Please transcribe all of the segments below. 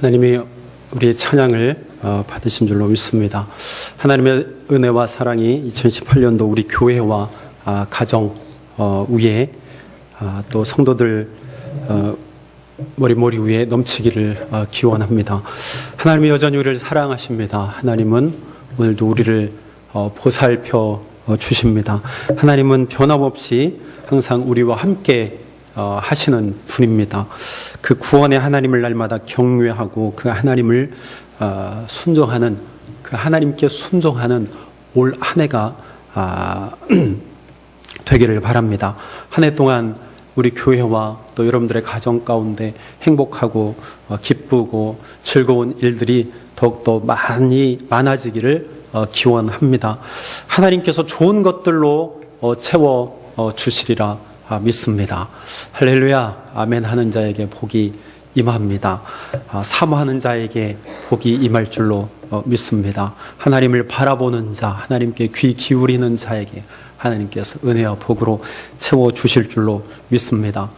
하나님이 우리의 찬양을 받으신 줄로 믿습니다. 하나님의 은혜와 사랑이 2018년도 우리 교회와 가정 위에 또 성도들 머리 위에 넘치기를 기원합니다. 하나님이 여전히 우리를 사랑하십니다. 하나님은 오늘도 우리를 보살펴 주십니다. 하나님은 변함없이 항상 우리와 함께 하시는 분입니다. 그 구원의 하나님을 날마다 경외하고 그 하나님을 순종하는, 그 하나님께 순종하는 올 한 해가 되기를 바랍니다. 한 해 동안 우리 교회와 또 여러분들의 가정 가운데 행복하고 기쁘고 즐거운 일들이 더욱더 많아지기를 기원합니다. 하나님께서 좋은 것들로 채워 주시리라 믿습니다. 할렐루야, 아멘 하는 자에게 복이 임합니다. 사모하는 자에게 복이 임할 줄로 믿습니다. 하나님을 바라보는 자, 하나님께 귀 기울이는 자에게 하나님께서 은혜와 복으로 채워주실 줄로 믿습니다.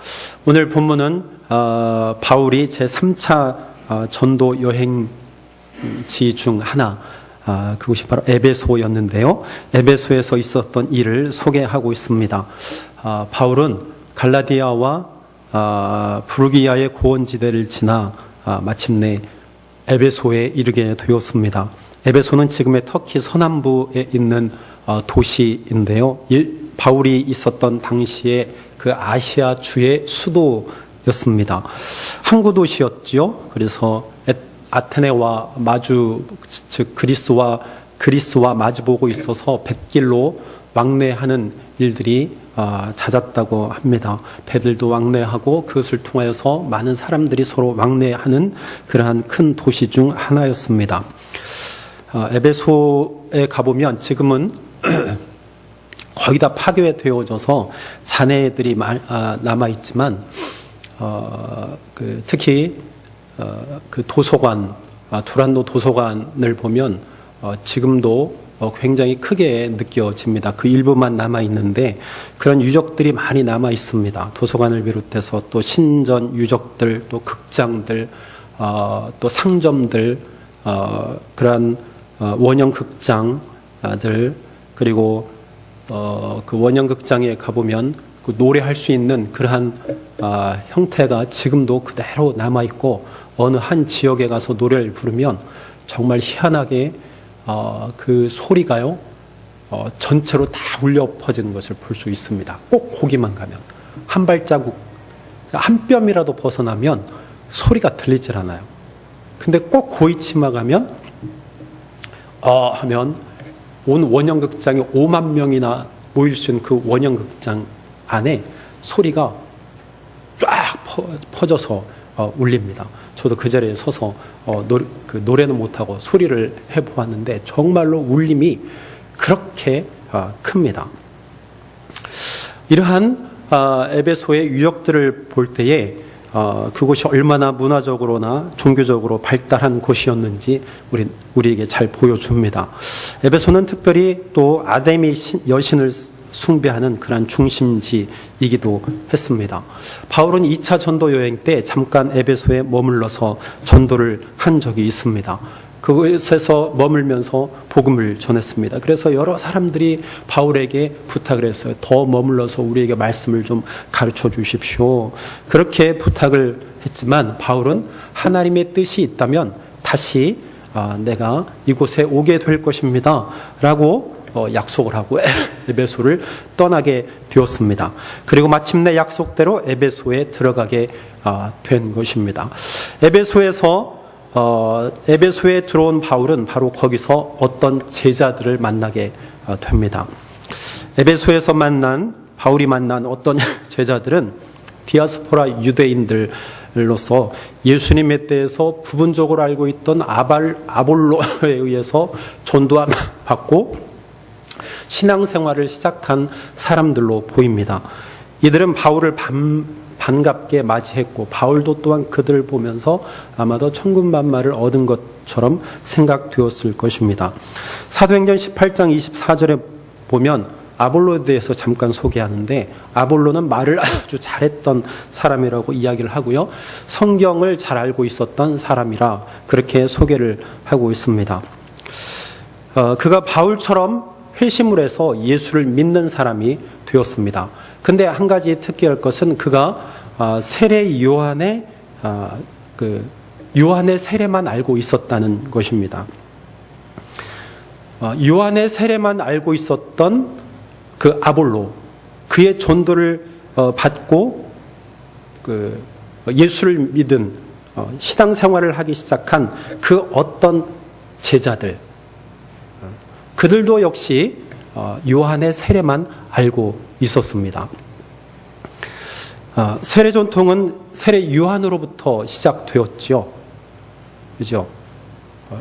오늘 본문은 바울이 제3차 전도 여행지 중 하나, 그것이 바로 에베소였는데요. 에베소에서 있었던 일을 소개하고 있습니다. 바울은 갈라디아와 부르기아의 고원지대를 지나 마침내 에베소에 이르게 되었습니다. 에베소는 지금의 터키 서남부에 있는 도시인데요. 바울이 있었던 당시에 그 아시아 주의 수도였습니다. 항구 도시였죠. 그래서 아테네와 즉 그리스와 마주보고 있어서 뱃길로 왕래하는 일들이 잦았다고 합니다. 배들도 왕래하고 그것을 통하여서 많은 사람들이 서로 왕래하는 그러한 큰 도시 중 하나였습니다. 에베소에 가보면 지금은 거의 다 파괴되어져서 잔해들이 남아있지만 특히 그 도서관, 두란노 도서관을 보면 지금도 굉장히 크게 느껴집니다. 그 일부만 남아있는데 그런 유적들이 많이 남아있습니다. 도서관을 비롯해서 또 신전 유적들, 또 극장들, 또 상점들, 그러한 원형 극장들, 그리고 그 원형 극장에 가보면 그 노래할 수 있는 그러한 형태가 지금도 그대로 남아있고 어느 한 지역에 가서 노래를 부르면 정말 희한하게 그 소리가요 전체로 다 울려 퍼지는 것을 볼 수 있습니다. 꼭 거기만 가면 한 발자국, 한 뼘이라도 벗어나면 소리가 들리질 않아요. 근데 꼭 고이치마 가면 하면 온 원형극장에 5만 명이나 모일 수 있는 그 원형극장 안에 소리가 쫙 퍼져서 울립니다. 저도 그 자리에 서서 노래는 못하고 소리를 해보았는데 정말로 울림이 그렇게 큽니다. 이러한 에베소의 유적들을 볼 때에 그곳이 얼마나 문화적으로나 종교적으로 발달한 곳이었는지 우리에게 잘 보여줍니다. 에베소는 특별히 또 아데미 여신을 숭배하는 그런 중심지이기도 했습니다. 바울은 2차 전도 여행 때 잠깐 에베소에 머물러서 전도를 한 적이 있습니다. 그곳에서 머물면서 복음을 전했습니다. 그래서 여러 사람들이 바울에게 부탁을 했어요. 더 머물러서 우리에게 말씀을 좀 가르쳐 주십시오. 그렇게 부탁을 했지만 바울은 하나님의 뜻이 있다면 다시 내가 이곳에 오게 될 것입니다 라고 약속을 하고 에베소를 떠나게 되었습니다. 그리고 마침내 약속대로 에베소에 들어가게 된 것입니다. 에베소에 들어온 바울은 바로 거기서 어떤 제자들을 만나게 됩니다. 에베소에서 바울이 만난 어떤 제자들은 디아스포라 유대인들로서 예수님에 대해서 부분적으로 알고 있던 아볼로에 의해서 전도함 받고 신앙생활을 시작한 사람들로 보입니다. 이들은 바울을 반갑게 맞이했고 바울도 또한 그들을 보면서 아마도 천군만마를 얻은 것처럼 생각되었을 것입니다. 사도행전 18장 24절에 보면 아볼로에 대해서 잠깐 소개하는데, 아볼로는 말을 아주 잘했던 사람이라고 이야기를 하고요. 성경을 잘 알고 있었던 사람이라 그렇게 소개를 하고 있습니다. 그가 바울처럼 회심을 해서 예수를 믿는 사람이 되었습니다. 근데 한 가지 특이할 것은 그가 세례 요한의 요한의 세례만 알고 있었다는 것입니다. 요한의 세례만 알고 있었던 그 아볼로, 그의 전도를 받고 예수를 믿은 신앙생활을 하기 시작한 그 어떤 제자들, 그들도 역시 요한의 세례만 알고 있었습니다. 세례 전통은 세례 요한으로부터 시작되었죠. 그죠?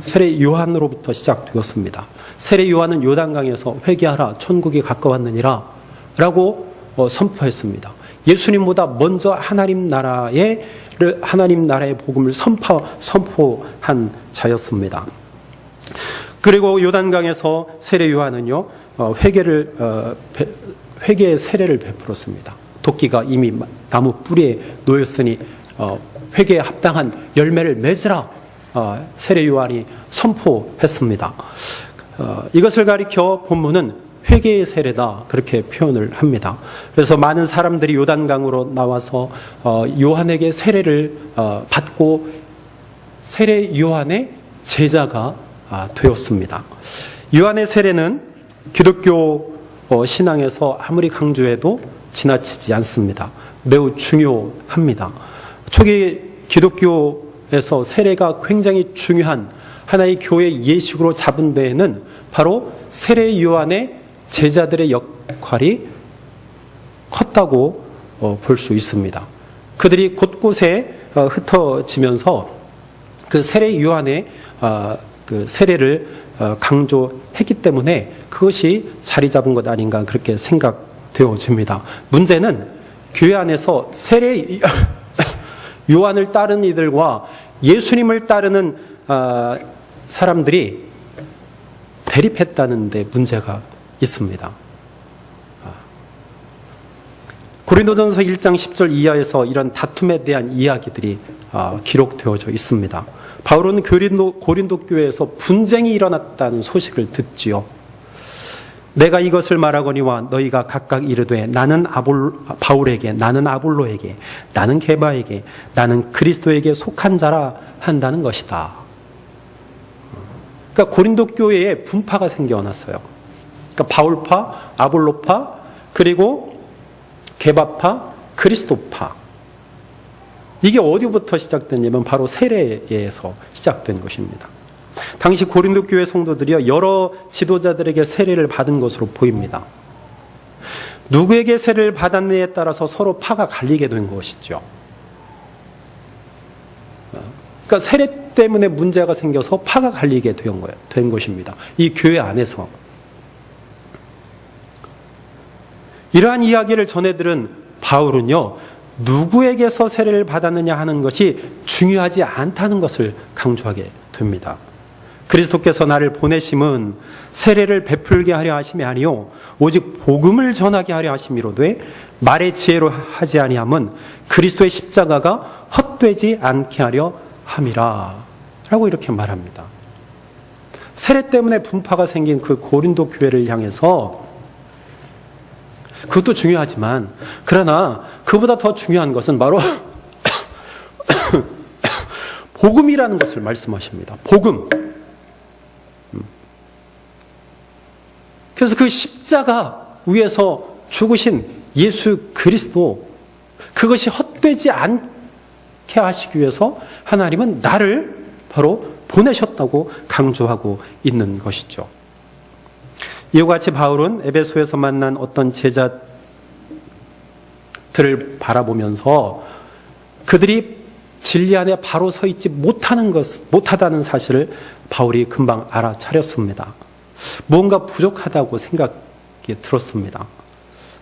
세례 요한으로부터 시작되었습니다. 세례 요한은 요단강에서 회개하라, 천국이 가까웠느니라 라고 선포했습니다. 예수님보다 먼저 하나님 나라의 복음을 선포한 자였습니다. 그리고 요단강에서 세례 요한은요, 회개의 세례를 베풀었습니다. 도끼가 이미 나무 뿌리에 놓였으니 회개에 합당한 열매를 맺으라, 세례 요한이 선포했습니다. 이것을 가리켜 본문은 회개의 세례다, 그렇게 표현을 합니다. 그래서 많은 사람들이 요단강으로 나와서 요한에게 세례를 받고 세례 요한의 제자가 되었습니다. 요한의 세례는 기독교 신앙에서 아무리 강조해도 지나치지 않습니다. 매우 중요합니다. 초기 기독교에서 세례가 굉장히 중요한 하나의 교회 예식으로 잡은 데에는 바로 세례 요한의 제자들의 역할이 컸다고 볼 수 있습니다. 그들이 곳곳에 흩어지면서 그 세례 요한의 그 세례를 강조했기 때문에 그것이 자리 잡은 것 아닌가 그렇게 생각되어집니다. 문제는 교회 안에서 세례 요한을 따르는 이들과 예수님을 따르는 사람들이 대립했다는 데 문제가 있습니다. 고린도전서 1장 10절 이하에서 이런 다툼에 대한 이야기들이 기록되어져 있습니다. 바울은 고린도 교회에서 분쟁이 일어났다는 소식을 듣지요. 내가 이것을 말하거니와 너희가 각각 이르되 나는 바울에게, 나는 아볼로에게, 나는 게바에게, 나는 그리스도에게 속한 자라 한다는 것이다. 그러니까 고린도 교회에 분파가 생겨났어요. 그러니까 바울파, 아볼로파, 그리고 게바파, 그리스도파. 이게 어디부터 시작됐냐면 바로 세례에서 시작된 것입니다. 당시 고린도 교회 성도들이 여러 지도자들에게 세례를 받은 것으로 보입니다. 누구에게 세례를 받았느냐에 따라서 서로 파가 갈리게 된 것이죠. 그러니까 세례 때문에 문제가 생겨서 파가 갈리게 된 것입니다. 이 교회 안에서. 이러한 이야기를 전해들은 바울은요, 누구에게서 세례를 받았느냐 하는 것이 중요하지 않다는 것을 강조하게 됩니다. 그리스도께서 나를 보내심은 세례를 베풀게 하려 하심이 아니요 오직 복음을 전하게 하려 하심이로되 말의 지혜로 하지 아니함은 그리스도의 십자가가 헛되지 않게 하려 함이라 라고 이렇게 말합니다. 세례 때문에 분파가 생긴 그 고린도 교회를 향해서 그것도 중요하지만 그러나 그보다 더 중요한 것은 바로 복음이라는 것을 말씀하십니다. 복음. 그래서 그 십자가 위에서 죽으신 예수 그리스도, 그것이 헛되지 않게 하시기 위해서 하나님은 나를 바로 보내셨다고 강조하고 있는 것이죠. 이와 같이 바울은 에베소에서 만난 어떤 제자들을 바라보면서 그들이 진리 안에 바로 서 있지 못하다는 사실을 바울이 금방 알아차렸습니다. 뭔가 부족하다고 생각이 들었습니다.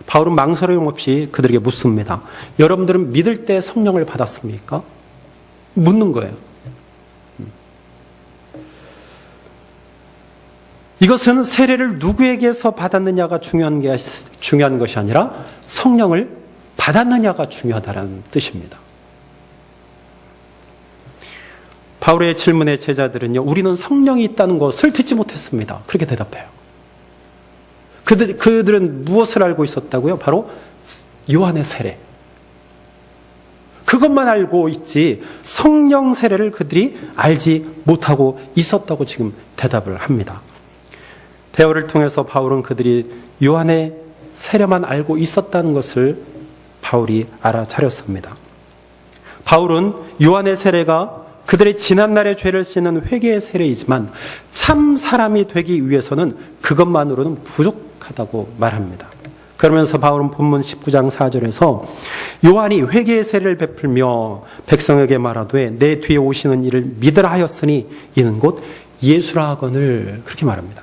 바울은 망설임 없이 그들에게 묻습니다. 여러분들은 믿을 때 성령을 받았습니까? 묻는 거예요. 이것은 세례를 누구에게서 받았느냐가 중요한 것이 아니라 성령을 받았느냐가 중요하다는 뜻입니다. 바울의 질문에 제자들은요, 우리는 성령이 있다는 것을 듣지 못했습니다. 그렇게 대답해요. 그들은 무엇을 알고 있었다고요? 바로 요한의 세례. 그것만 알고 있지 성령 세례를 그들이 알지 못하고 있었다고 지금 대답을 합니다. 대화를 통해서 바울은 그들이 요한의 세례만 알고 있었다는 것을 바울이 알아차렸습니다. 바울은 요한의 세례가 그들의 지난날의 죄를 씻는 회개의 세례이지만 참 사람이 되기 위해서는 그것만으로는 부족하다고 말합니다. 그러면서 바울은 본문 19장 4절에서 요한이 회개의 세례를 베풀며 백성에게 말하되 내 뒤에 오시는 이를 믿으라 하였으니 이는 곧 예수라 하거늘, 그렇게 말합니다.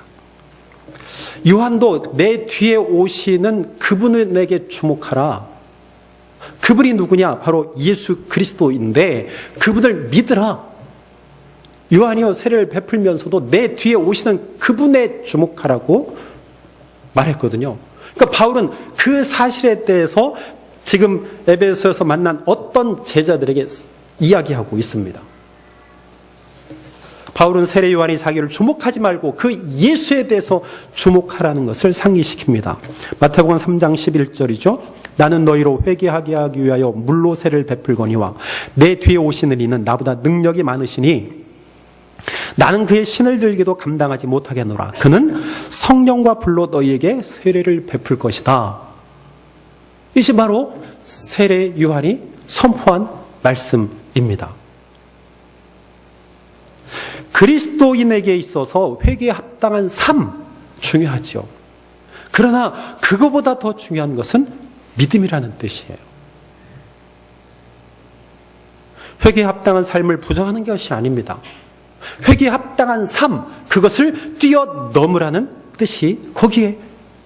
요한도 내 뒤에 오시는 그분에게 주목하라. 그분이 누구냐? 바로 예수 그리스도인데 그분을 믿으라. 요한이요 세례를 베풀면서도 내 뒤에 오시는 그분에 주목하라고 말했거든요. 그러니까 바울은 그 사실에 대해서 지금 에베소에서 만난 어떤 제자들에게 이야기하고 있습니다. 바울은 세례 요한이 자기를 주목하지 말고 그 예수에 대해서 주목하라는 것을 상기시킵니다. 마태복음 3장 11절이죠. 나는 너희로 회개하게 하기 위하여 물로 세례를 베풀거니와 내 뒤에 오시는 이는 나보다 능력이 많으시니 나는 그의 신을 들기도 감당하지 못하겠노라. 그는 성령과 불로 너희에게 세례를 베풀 것이다. 이것이 바로 세례 요한이 선포한 말씀입니다. 그리스도인에게 있어서 회개에 합당한 삶 중요하죠. 그러나 그거보다 더 중요한 것은 믿음이라는 뜻이에요. 회개에 합당한 삶을 부정하는 것이 아닙니다. 회개에 합당한 삶, 그것을 뛰어넘으라는 뜻이 거기에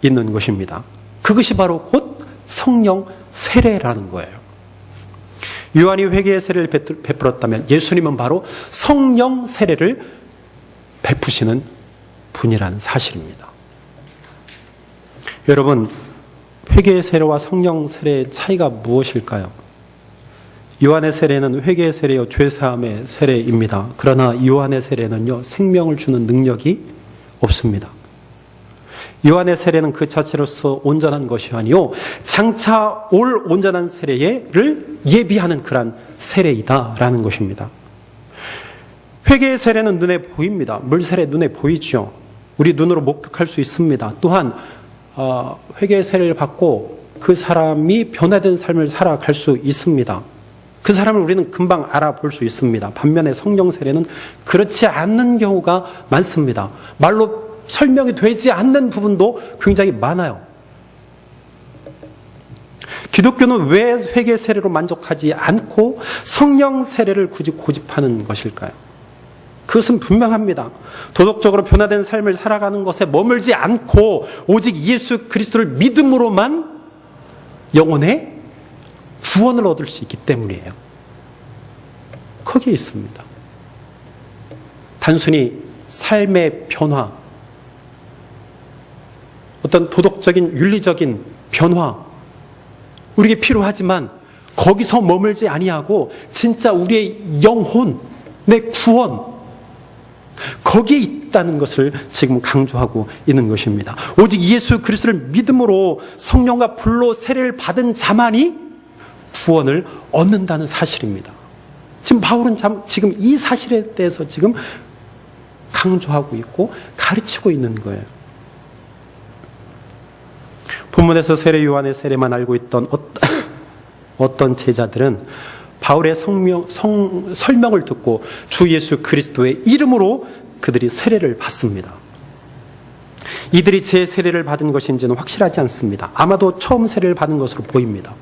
있는 것입니다. 그것이 바로 곧 성령 세례라는 거예요. 요한이 회개의 세례를 베풀었다면 예수님은 바로 성령 세례를 베푸시는 분이라는 사실입니다. 여러분, 회개의 세례와 성령 세례의 차이가 무엇일까요? 요한의 세례는 회개의 세례요 죄사함의 세례입니다. 그러나 요한의 세례는요 생명을 주는 능력이 없습니다. 요한의 세례는 그 자체로서 온전한 것이 아니요 장차 올 온전한 세례를 예비하는 그러한 세례이다라는 것입니다. 회개의 세례는 눈에 보입니다. 물세례 눈에 보이죠. 우리 눈으로 목격할 수 있습니다. 또한 회개의 세례를 받고 그 사람이 변화된 삶을 살아갈 수 있습니다. 그 사람을 우리는 금방 알아볼 수 있습니다. 반면에 성령 세례는 그렇지 않는 경우가 많습니다. 말로 설명이 되지 않는 부분도 굉장히 많아요. 기독교는 왜 회개 세례로 만족하지 않고 성령 세례를 굳이 고집하는 것일까요? 그것은 분명합니다. 도덕적으로 변화된 삶을 살아가는 것에 머물지 않고 오직 예수 그리스도를 믿음으로만 영혼의 구원을 얻을 수 있기 때문이에요. 거기에 있습니다. 단순히 삶의 변화, 어떤 도덕적인 윤리적인 변화 우리에게 필요하지만 거기서 머물지 아니하고 진짜 우리의 영혼, 내 구원 거기에 있다는 것을 지금 강조하고 있는 것입니다. 오직 예수 그리스도를 믿음으로 성령과 불로 세례를 받은 자만이 구원을 얻는다는 사실입니다. 지금 바울은 지금 이 사실에 대해서 지금 강조하고 있고 가르치고 있는 거예요. 본문에서 세례 요한의 세례만 알고 있던 어떤 제자들은 바울의 설명을 듣고 주 예수 그리스도의 이름으로 그들이 세례를 받습니다. 이들이 제 세례를 받은 것인지는 확실하지 않습니다. 아마도 처음 세례를 받은 것으로 보입니다.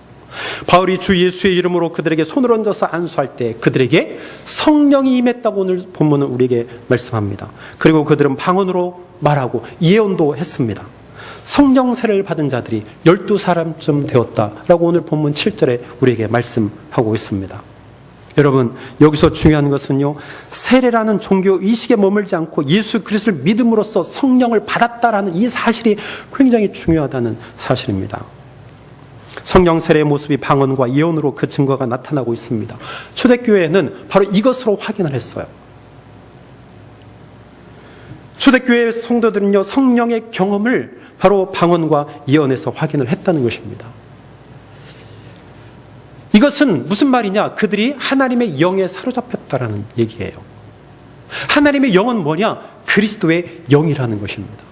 바울이 주 예수의 이름으로 그들에게 손을 얹어서 안수할 때 그들에게 성령이 임했다고 오늘 본문은 우리에게 말씀합니다. 그리고 그들은 방언으로 말하고 예언도 했습니다. 성령 세례를 받은 자들이 12사람쯤 되었다라고 오늘 본문 7절에 우리에게 말씀하고 있습니다. 여러분, 여기서 중요한 것은요, 세례라는 종교 의식에 머물지 않고 예수 그리스도를 믿음으로써 성령을 받았다라는 이 사실이 굉장히 중요하다는 사실입니다. 성령 세례의 모습이 방언과 예언으로 그 증거가 나타나고 있습니다. 초대교회는 바로 이것으로 확인을 했어요. 초대교회 성도들은요, 성령의 경험을 바로 방언과 예언에서 확인을 했다는 것입니다. 이것은 무슨 말이냐? 그들이 하나님의 영에 사로잡혔다라는 얘기예요. 하나님의 영은 뭐냐? 그리스도의 영이라는 것입니다.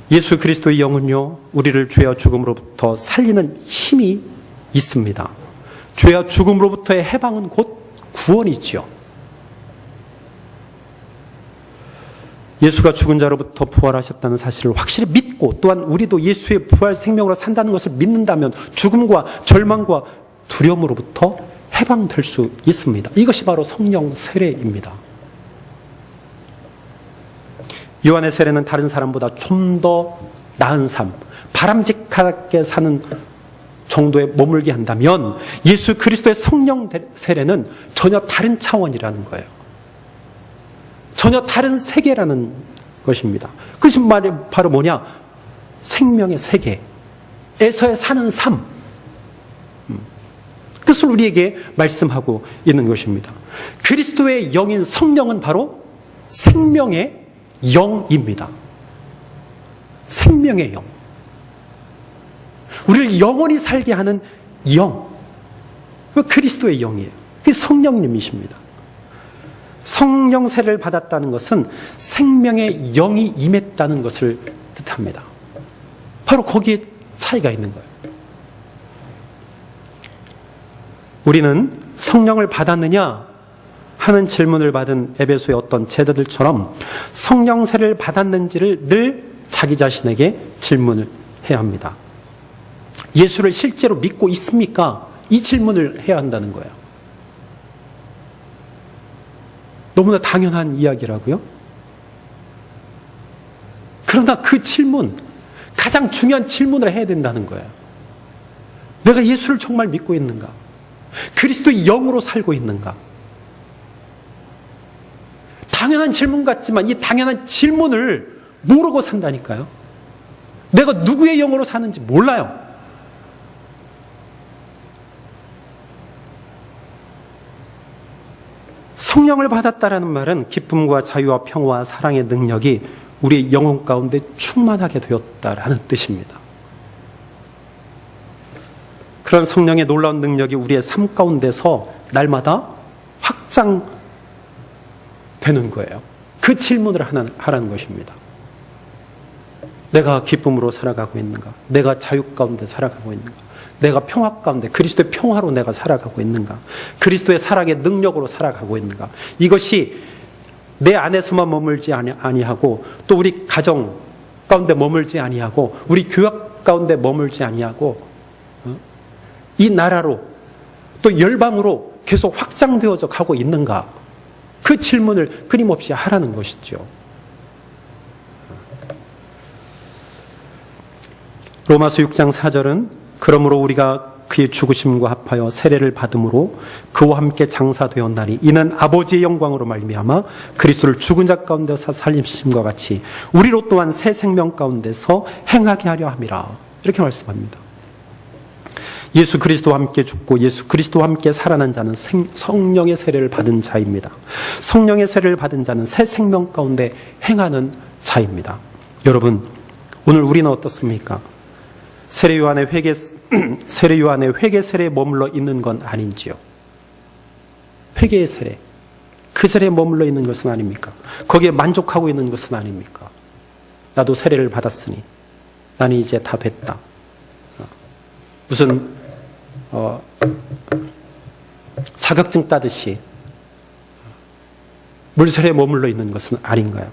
예수 그리스도의 영은요, 우리를 죄와 죽음으로부터 살리는 힘이 있습니다. 죄와 죽음으로부터의 해방은 곧 구원이지요. 예수가 죽은 자로부터 부활하셨다는 사실을 확실히 믿고, 또한 우리도 예수의 부활 생명으로 산다는 것을 믿는다면 죽음과 절망과 두려움으로부터 해방될 수 있습니다. 이것이 바로 성령 세례입니다. 요한의 세례는 다른 사람보다 좀 더 나은 삶, 바람직하게 사는 정도에 머물게 한다면 예수 그리스도의 성령 세례는 전혀 다른 차원이라는 거예요. 전혀 다른 세계라는 것입니다. 그것이 바로 뭐냐? 생명의 세계에서의 사는 삶. 그것을 우리에게 말씀하고 있는 것입니다. 그리스도의 영인 성령은 바로 생명의 영입니다. 생명의 영. 우리를 영원히 살게 하는 영. 그 그리스도의 영이에요. 그게 성령님이십니다. 성령 세례를 받았다는 것은 생명의 영이 임했다는 것을 뜻합니다. 바로 거기에 차이가 있는 거예요. 우리는 성령을 받았느냐 하는 질문을 받은 에베소의 어떤 제자들처럼 성령 세례를 받았는지를 늘 자기 자신에게 질문을 해야 합니다. 예수를 실제로 믿고 있습니까? 이 질문을 해야 한다는 거예요. 너무나 당연한 이야기라고요? 그러나 그 질문, 가장 중요한 질문을 해야 된다는 거예요. 내가 예수를 정말 믿고 있는가? 그리스도의 영으로 살고 있는가? 당연한 질문 같지만 이 당연한 질문을 모르고 산다니까요. 내가 누구의 영으로 사는지 몰라요. 성령을 받았다라는 말은 기쁨과 자유와 평화와 사랑의 능력이 우리의 영혼 가운데 충만하게 되었다라는 뜻입니다. 그런 성령의 놀라운 능력이 우리의 삶 가운데서 날마다 확장되는 거예요. 그 질문을 하라는 것입니다. 내가 기쁨으로 살아가고 있는가? 내가 자유 가운데 살아가고 있는가? 내가 평화 가운데 그리스도의 평화로 내가 살아가고 있는가? 그리스도의 사랑의 능력으로 살아가고 있는가? 이것이 내 안에서만 머물지 아니하고 또 우리 가정 가운데 머물지 아니하고 우리 교역 가운데 머물지 아니하고 이 나라로 또 열방으로 계속 확장되어져 가고 있는가? 그 질문을 끊임없이 하라는 것이죠. 로마서 6장 4절은 그러므로 우리가 그의 죽으심과 합하여 세례를 받음으로 그와 함께 장사되었나니 이는 아버지의 영광으로 말미암아 그리스도를 죽은 자 가운데서 살리심과 같이 우리로 또한 새 생명 가운데서 행하게 하려 함이라. 이렇게 말씀합니다. 예수 그리스도와 함께 죽고 예수 그리스도와 함께 살아난 자는 성령의 세례를 받은 자입니다. 성령의 세례를 받은 자는 새 생명 가운데 행하는 자입니다. 여러분, 오늘 우리는 어떻습니까? 세례 요한의 회개 세례에 머물러 있는 건 아닌지요? 회개의 세례, 그 세례에 머물러 있는 것은 아닙니까? 거기에 만족하고 있는 것은 아닙니까? 나도 세례를 받았으니 나는 이제 다 됐다. 무슨 자격증 따듯이 물세례에 머물러 있는 것은 아닌가요?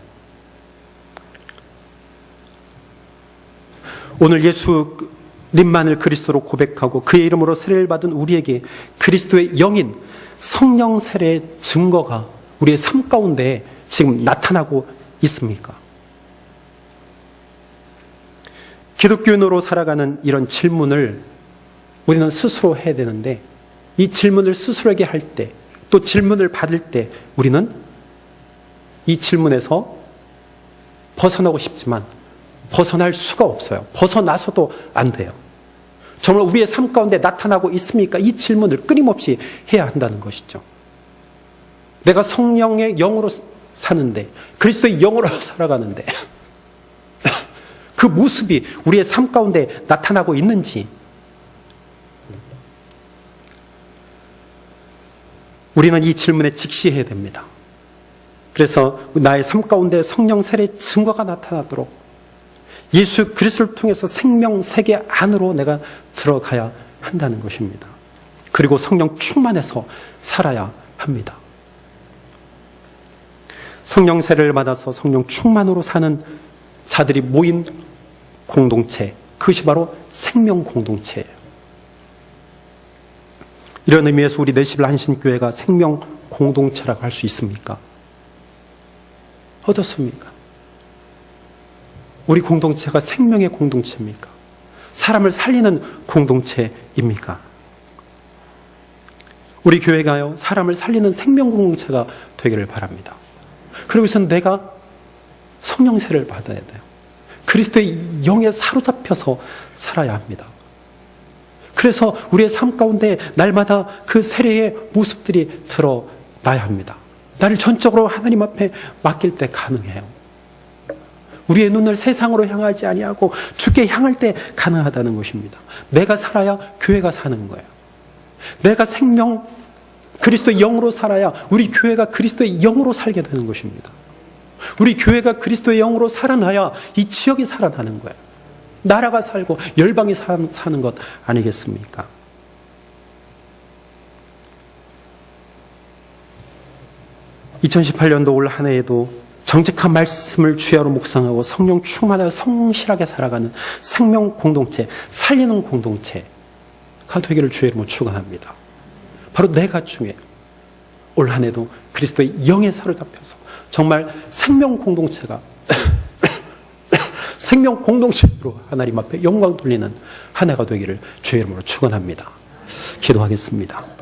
오늘 예수님만을 그리스도로 고백하고 그의 이름으로 세례를 받은 우리에게 그리스도의 영인 성령 세례의 증거가 우리의 삶 가운데 지금 나타나고 있습니까? 기독교인으로 살아가는 이런 질문을 우리는 스스로 해야 되는데 이 질문을 스스로에게 할 때, 또 질문을 받을 때 우리는 이 질문에서 벗어나고 싶지만 벗어날 수가 없어요. 벗어나서도 안 돼요. 정말 우리의 삶 가운데 나타나고 있습니까? 이 질문을 끊임없이 해야 한다는 것이죠. 내가 성령의 영으로 사는데, 그리스도의 영으로 살아가는데 그 모습이 우리의 삶 가운데 나타나고 있는지, 우리는 이 질문에 직시해야 됩니다. 그래서 나의 삶 가운데 성령 세례의 증거가 나타나도록 예수 그리스도를 통해서 생명 세계 안으로 내가 들어가야 한다는 것입니다. 그리고 성령 충만해서 살아야 합니다. 성령 세례를 받아서 성령 충만으로 사는 자들이 모인 공동체, 그것이 바로 생명 공동체예요. 이런 의미에서 우리 내시빌 한신교회가 생명 공동체라고 할 수 있습니까? 어떻습니까? 우리 공동체가 생명의 공동체입니까? 사람을 살리는 공동체입니까? 우리 교회가요, 사람을 살리는 생명 공동체가 되기를 바랍니다. 그리고 우선 내가 성령 세례를 받아야 돼요. 그리스도의 영에 사로잡혀서 살아야 합니다. 그래서 우리의 삶 가운데 날마다 그 세례의 모습들이 드러나야 합니다. 나를 전적으로 하나님 앞에 맡길 때 가능해요. 우리의 눈을 세상으로 향하지 아니하고 주께 향할 때 가능하다는 것입니다. 내가 살아야 교회가 사는 거예요. 내가 생명 그리스도의 영으로 살아야 우리 교회가 그리스도의 영으로 살게 되는 것입니다. 우리 교회가 그리스도의 영으로 살아나야 이 지역이 살아나는 거예요. 나라가 살고 열방이 사는 것 아니겠습니까? (2018년도) 올 한 해에도 정직한 말씀을 주야로 묵상하고 성령 충만하여 성실하게 살아가는 생명 공동체, 살리는 공동체가 되기를 주의 이름으로 축원합니다. 바로 내가 중요해요. 올 한 해도 그리스도의 영에 사로잡혀서 정말 생명 공동체가 생명 공동체로 하나님 앞에 영광 돌리는 한 해가 되기를 주의 이름으로 축원합니다. 기도하겠습니다.